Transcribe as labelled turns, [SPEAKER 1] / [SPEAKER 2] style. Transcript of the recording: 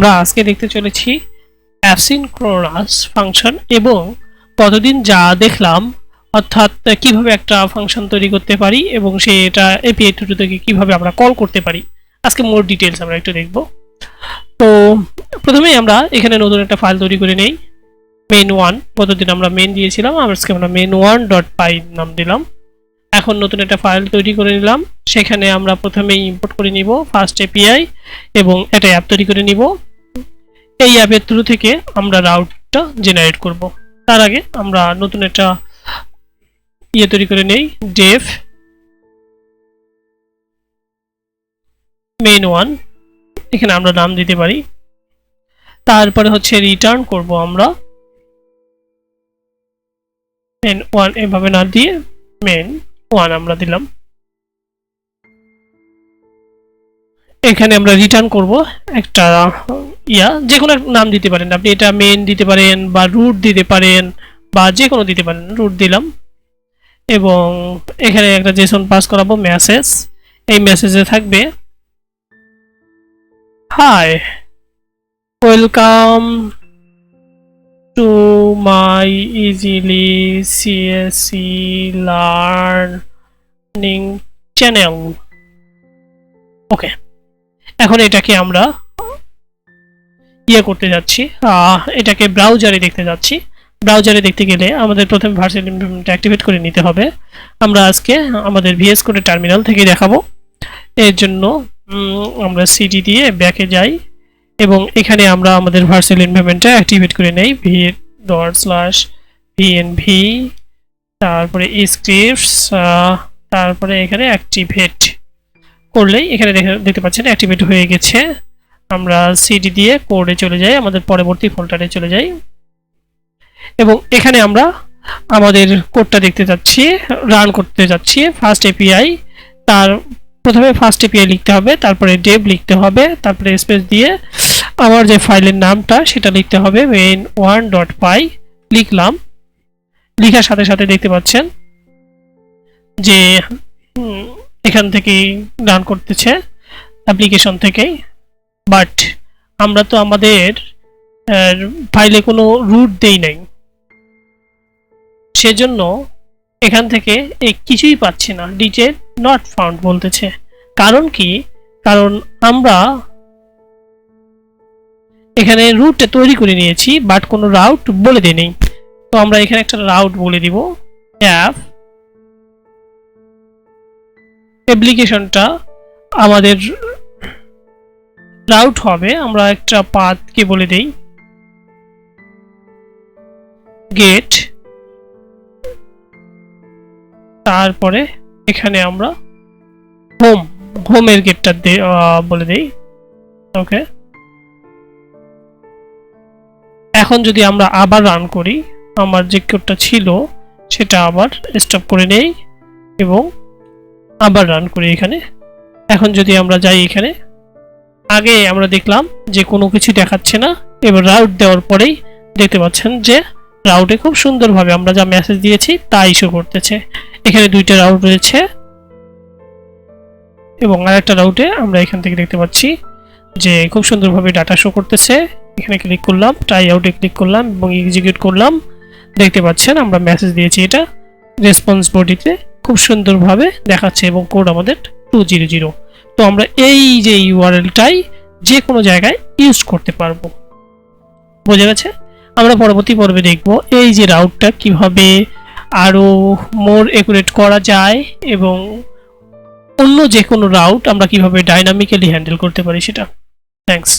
[SPEAKER 1] আমরা আজকে দেখতে চলেছি অ্যাসিনক্রোনাস ফাংশন এবং কতদিন যা দেখলাম অর্থাৎ কিভাবে একটা ফাংশন তৈরি করতে পারি এবং সেটা এপিআই টু থেকে কিভাবে আমরা কল করতে পারি আজকে মোর ডিটেইলস আমরা একটু দেখব। তো প্রথমেই আমরা এখানে নতুন একটা ফাইল তৈরি করে নেই main1। গতদিন আমরা মেন দিয়েছিলাম, আজকে আমরা main1.py নাম দিলাম। এখন নতুন একটা ফাইল তৈরি করে নিলাম, সেখানে আমরা প্রথমেই ইম্পোর্ট করে নিব ফার্স্ট এপিআই এবং একটা অ্যাপ তৈরি করে নিব। এই অ্যাপের থ্রু থেকে আমরা রাউটটা জেনারেট করব। তার আগে আমরা নতুন একটা তৈরি করে নেই ডেভ main1, এখানে আমরা নাম দিতে পারি। তারপরে হচ্ছে রিটার্ন করব আমরা main1 এভাবে না দিয়ে main1 আমরা দিলাম। এখানে আমরা রিটার্ন করব একটা যে কোনো নাম দিতে পারেন আপনি, এটা মেন দিতে পারেন বা রুট দিতে পারেন বা যে কোনো দিতে পারেন। রুট দিলাম এবং এখানে একটা জেসন পাস করাবো মেসেজ। এই মেসেজে থাকবে hi welcome to my easily CSE learning channel. Okay, এখন এটাকে আমরা করতে যাচ্ছি, এটাকে ব্রাউজারে দেখতে যাচ্ছি। ব্রাউজারে দেখতে গেলে আমাদের প্রথমে ভার্চুয়াল এনভায়রনমেন্টটা অ্যাক্টিভেট করে নিতে হবে। আমরা আজকে আমাদের ভিএস কোডের টার্মিনাল থেকে দেখাবো। এর জন্য আমরা সিডি দিয়ে ব্যাকে যাই এবং এখানে আমরা আমাদের ভার্চুয়াল এনভায়রনমেন্টটা অ্যাক্টিভেট করে নেই v./vnv, তারপরে স্ক্রিপ্টস, তারপরে এখানে অ্যাক্টিভেট করলেই এখানে দেখতে পাচ্ছেন অ্যাক্টিভেট হয়ে গেছে। আমরা সিডি দিয়ে কোডে চলে যাই, আমাদের পরবর্তী ফোল্ডারে চলে যাই এবং এখানে আমরা আমাদের কোডটা দেখতে যাচ্ছি, রান করতে যাচ্ছি ফার্স্ট এপিআই। তার প্রথমে ফার্স্ট এপিআই লিখতে হবে, তারপরে ডেভ লিখতে হবে, তারপরে স্পেস দিয়ে আমার যে ফাইলের নামটা সেটা লিখতে হবে main1.py লিখলাম। লেখার সাথে সাথে দেখতে পাচ্ছেন যে এখান থেকেই রান করতেছে অ্যাপ্লিকেশন থেকেই, বাট আমরা তো আমাদের ফাইলে কোনো রুট দেই নাই, সেজন্য এখান থেকে কিছুই পাচ্ছি না, ডিটেল নট ফাউন্ড বলতেছে। কারণ কি? কারণ আমরা এখানে রুটটা তৈরি করে নিয়েছি বাট কোনো রাউট বলে দিই নেই। তো আমরা এখানে একটা রাউট বলে দিব, অ্যাপ অ্যাপ্লিকেশনটা আমাদের রাউট হবে। আমরা একটা পাথকে বলে দেই গেট, তারপরে এখানে আমরা হোমের গেটটা বলে দেই। ওকে, এখন যদি আমরা আবার রান করি, আমার যে কোডটা ছিল সেটা আবার স্টপ করে নেই এবং আবার রান করি এখানে। এখন যদি আমরা যাই এখানে, আগে আমরা দেখলাম যে কোনো কিছু দেখাচ্ছে না, এবার রাউট দেওয়ার পরেই দেখতে পাচ্ছেন যে রাউটে খুব সুন্দরভাবে আমরা যা মেসেজ দিয়েছি তা ইস্যু করতেছে। এখানে দুইটা রাউট রয়েছে এবং আরেকটা রাউটে আমরা এখান থেকে দেখতে পাচ্ছি যে খুব সুন্দরভাবে ডাটা শো করতেছে। এখানে ক্লিক করলাম, ট্রাই আউটে ক্লিক করলাম এবং এক্সিকিউট করলাম। দেখতে পাচ্ছেন আমরা মেসেজ দিয়েছি, এটা রেসপন্স বডিতে খুব সুন্দরভাবে দেখাচ্ছে এবং কোড আমাদের 200। তো আমরা এই যে ইউআরএলটাই যে কোনো জায়গায় ইউজ করতে পারবো। বোঝা গেছে? আমরা পরবর্তী পর্বে দেখব এই যে রাউটটা কিভাবে আরো মোর একুরেট করা যায় এবং অন্য যে কোনো রাউট আমরা কিভাবে ডাইনামিক্যালি হ্যান্ডেল করতে পারি সেটা। থ্যাঙ্কস।